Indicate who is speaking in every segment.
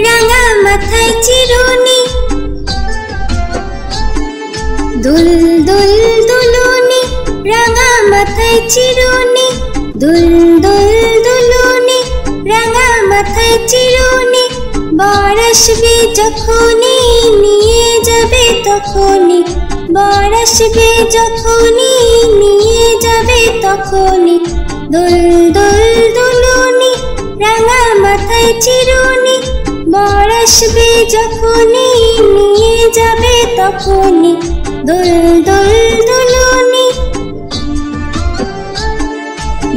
Speaker 1: রাঙা মাথায় চিরুনি, দুল দুল দুলুনি, রাঙা মাথায় চিরুনি, দুল দুল দুলুনি, রাঙা মাথায় চিরুনি। বর আসবে যখনই নিয়ে যাবে তখনই, বর আসবে যখনই নিয়ে যাবে তখনই। দুল দুল দুলুনি, রাঙা মাথায় চিরুনি, বর আসবে যখনই নিয়ে যাবে তখনই। দুল দুল দুলুনি,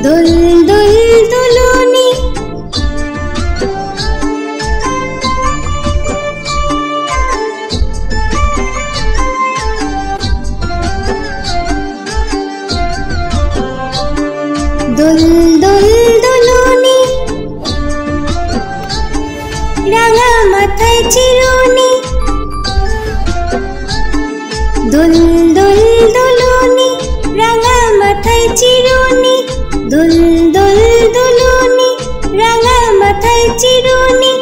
Speaker 1: দুল দুল দুলুনি। দুল দুল দুলুনি, রাঙা মাথায় চিরুনি, দুল দুল দুলুনি, রাঙা মাথায় চিরুনি, দুল দুল দুলুনি, রাঙা মাথায় চিরুনি।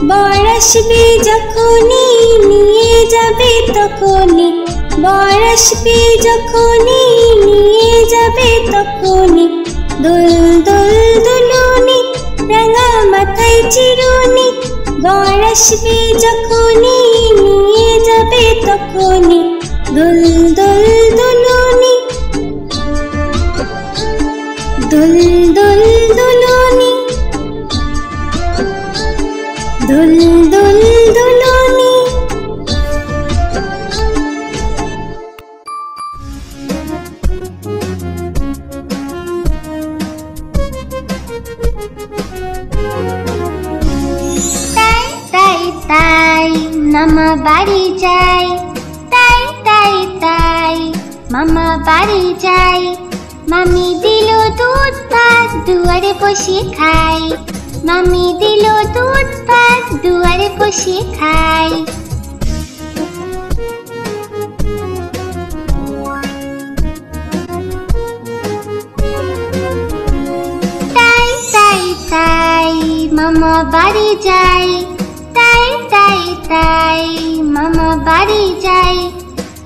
Speaker 1: বর আসবে যখনই নিয়ে যাবে তখনই, বর আসবে যখনই নিয়ে যাবে তখনই। দুল দুল দুলুনি, রাঙা মাথায় চিরুনি, বর আসবে যখনই নিয়ে যাবে তখনই। দুল দুল দুলুনি, দুল দুল দুলুনি, দুল দুল দুলুনি। তাই তাই তাই মামা বাড়ি যাই, তাই তাই তাই মামা বাড়ি যাই। মামি দিল দুধ ভাত দুয়ারে বসে খাই, মামি দিল দুধ ভাত দুয়ারে বসে খাই। তাই তাই তাই মামা বাড়ি যাই, তাই তাই তাই মামা বাড়ি যাই।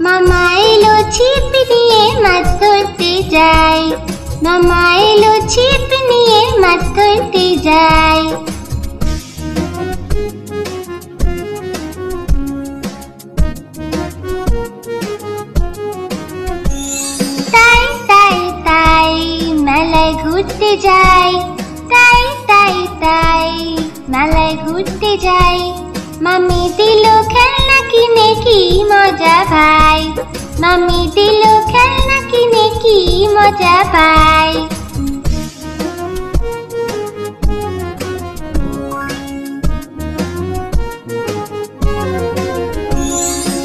Speaker 1: মামা এলো ছিপ নিয়ে মাছ ধরতে যাই, মামা এলো ছিপ নিয়ে মাছ ধরতে যাই। তাই তাই তাই মেলায় ঘুরতে যাই, তাই তাই তাই মেলায় ঘুরতে যাই। মামি দিল খেলনা কিনে কি মজা ভাই, মামি দিল খেলনা কিনে কি মজা পাই।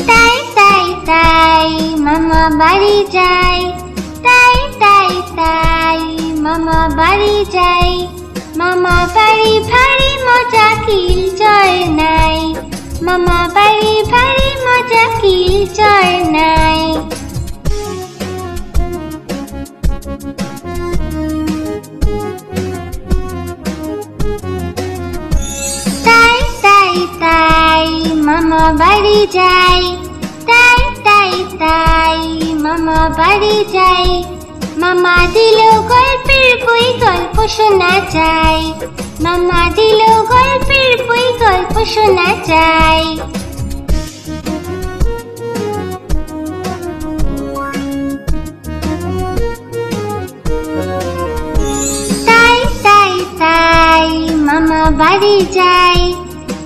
Speaker 1: তাই তাই তাই মামা বাড়ি যাই, তাই তাই তাই মামা বাড়ি যাই। মামা বাড়ি ভারী মজা কিল চর নাই, মামা বাড়ি ভারী মজা কিল চর নাই। তাই তাই তাই মামা বাড়ি যাই, তাই তাই তাই মামা বাড়ি যাই। মামা দিল গল্পের বই গল্প শোনা চাই, মামা দিল গল্পের বই গল্প শোনা চাই। তাই তাই তাই মামা বাড়ি যাই,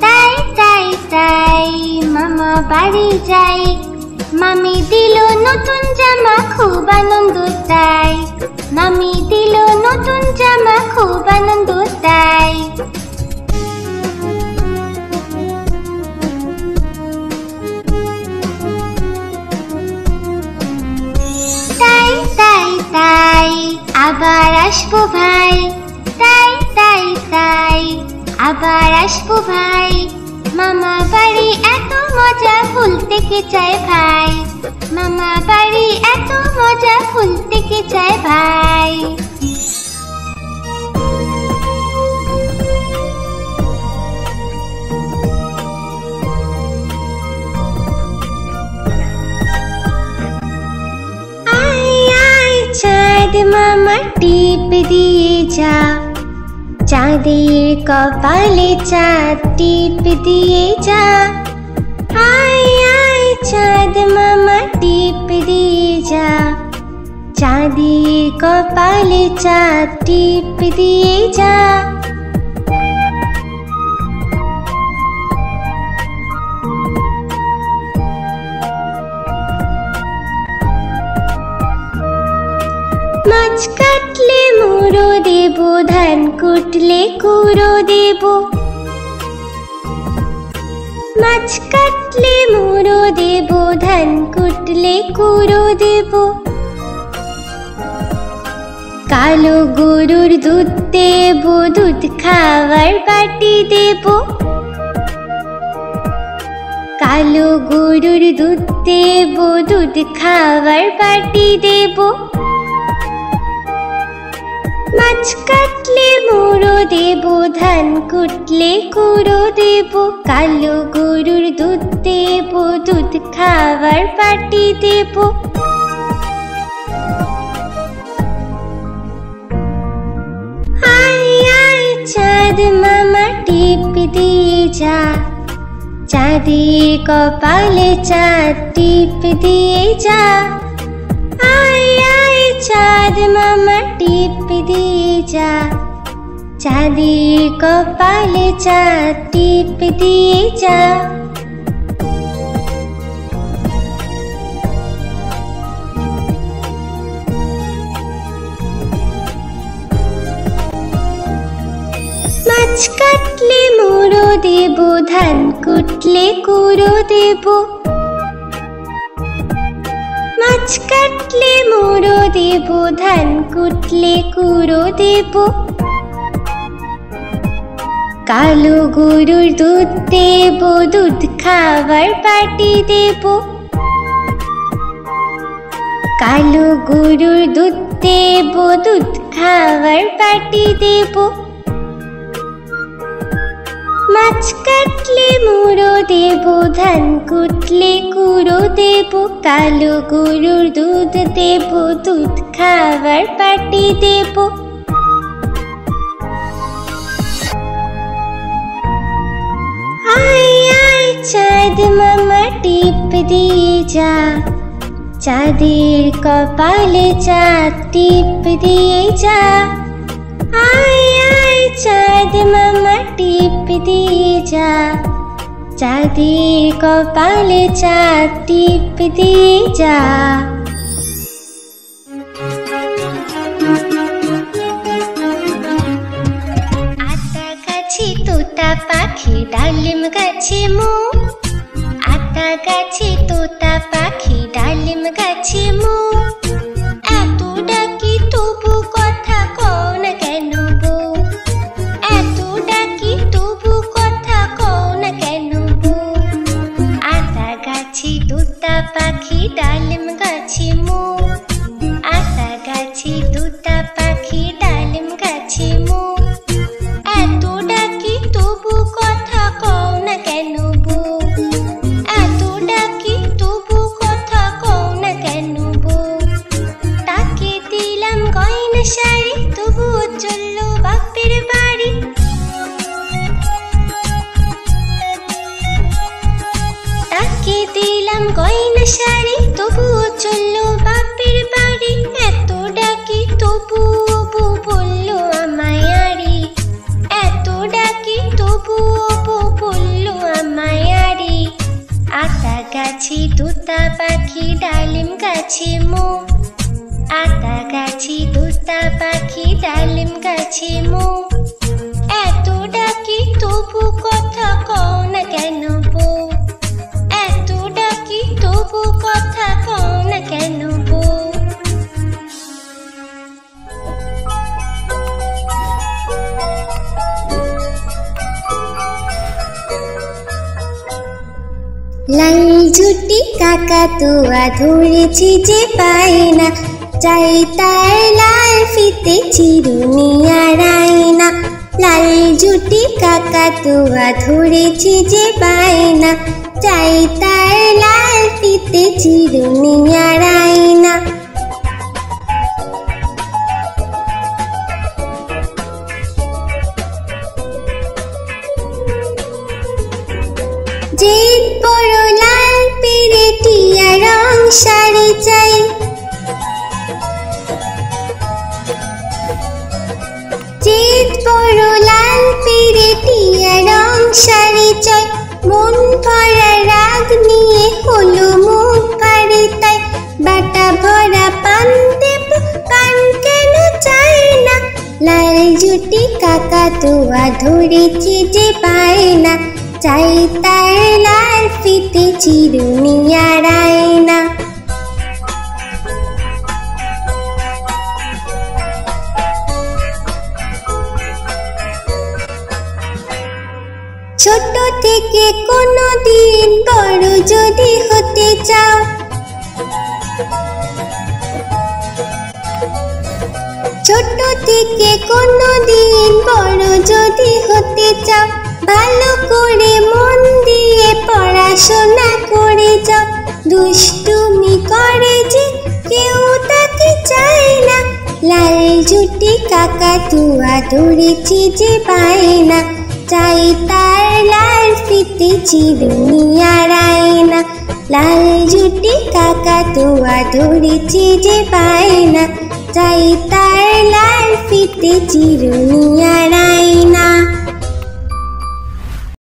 Speaker 1: তাই তাই তাই মামা বাড়ি যাই। মামি দিল নতুন জামা খুব আনন্দ তাই, মামি দিল নতুন জামা খুব আনন্দ তাই। তাই তাই তাই আবার আসবো ভাই, তাই তাই তাই আবার আসবো ভাই। মামা বাড়ি এত মজা ভুলতে কে চায় ভাই, মামা বাড়ি এত মজা ভুলতে কে চায় ভাই। দিয়ে যা, চাঁদের কপালে চাঁদ টিপ দিয়ে যা। আয় আয় চাঁদ মামা টিপ দিয়ে যা, চাঁদের কপালে চাঁদ টিপ দিয়ে যা। মাছ কাটলে মুড়ো দেব, ধান কুটলে কুড়ো দেব। মাছ কাটলে মুড়ো দেব, ধান কুটলে কুড়ো দেব। কালো গরুর দুধ দেব, দুধ খাওয়ার বাটি দেব। কালো গরুর দুধ দেব, দুধ খাওয়ার বাটি দেব। মাছ কাটলে মুড়ো দেব, ধান কুটলে কুড়ো দেব। কালো গরুর দুধ দেব, দুধ খাওয়ার বাটি দেব। আয় আয় চাঁদ মামা টিপ দিয়ে যা, চাঁদের কপালে চাঁদ টিপ দিয়ে যা। আয় আয় চাঁদ মামা টিপ দিয়ে যা, চাঁদের কপালে চাঁদ টিপ দিয়ে যা। মাছ কাটলে মুড়ো দেব, ধান কুটলে কুড়ো দেব। মাছ কাটলে মুড়ো দেব, ধান কুটলে কুড়ো দেব। কালো গরুর দুধ দেব, দুধ খাওয়ার বাটি দেব। কালো গরুর দুধ দেব, দুধ খাওয়ার বাটি দেব। মাছ কাটলে মুড়ো দেব, ধান কুটলে কুড়ো দেব। কালো গরুর দুধ দেব, দুধ খাওয়ার বাটি দেব। আয় আয় চাঁদ মামা টিপ দিয়ে যা, চাঁদের কপালে চাঁদ টিপ দিয়ে যা। আয় আয় চাঁদ মামা টিপ দিয়ে যা, চাঁদের কপালে চাঁদ টিপ দিয়ে যা। আতা গাছে তোতা পাখি, ডালিম গাছে মো। আতা গাছে তোতা পাখি, ডালিম গাছে মো। এত ডাকি তবু কথা কও না কেন বউ, এত ডাকি তবু কথা কও না কেন বউ। আতা গাছে তোতা পাখি, ডালিম গাছে মো। আতা গাছে তোতা পাখি, ডালিম গাছে মো। এত ডাকি তবু কথা কও না কেন বউ, এত ডাকি তবু কথা কও না কেন বউ। তাকে দিলাম গয়না শাড়ি, তবুও চলল বাপের বাড়ি। তাকে দিলাম গয়না শাড়ি, তবুও চলল বাপের বাড়ি। এত ডাকি তবুও বউ বলল আমায় আড়ি, এত ডাকি তবুও বউ বলল আমায় আড়ি। আতা গাছে তোতা পাখি, ডালিম গাছে মো। আতা গাছে তোতা পাখি, ডালিম গাছে মো। এত ডাকি তবু কথা কও না কেন বউ, এত ডাকি তবু কথা কও না কেন বউ। লাল ঝুটি কাকাতুয়া ধরেছি যে পায় না, চাই তার লাল ফিতে চিরুনি আর আয়না। লাল ঝুটি কাকাতুয়া ধরেছি যে পায় না, চাই তার লাল ফিতে চিরুনি আর আয়না। জিদ বড় লাল পেরে টিয়া রং শাড়ি চাই। জিদ বড় লাল পেরে টিয়া রং শাড়ি চাই। মন ভরা রাগ নিয়ে হলো মুখ ভারী তাই। বাটা ভরা পান দেব পান কেন চাই না। লাল জুটি কাকাতুয়া ধরেছে যে পায় না। চাই তার লাল ফিতে চিরুনি আর আয়না। ছোট থেকে কোনো দিন বড় যদি হতে চাও, ছোট থেকে কোনো দিন বড় যদি হতে চাও, ভালো করে মন দিয়ে পড়াশোনা করে যাও। দুষ্টুমি করে যে কেউ তাকে চায় না। লাল জুটি কাকাতুয়া ধরেছে যে পায় না। চাই তার লাল ফিতে চিরুনি আর আয়না। লাল জুটি কাকাতুয়া ধরেছে যে পায় না। চাই তার লাল ফিতে চিরুনি আর আয়না।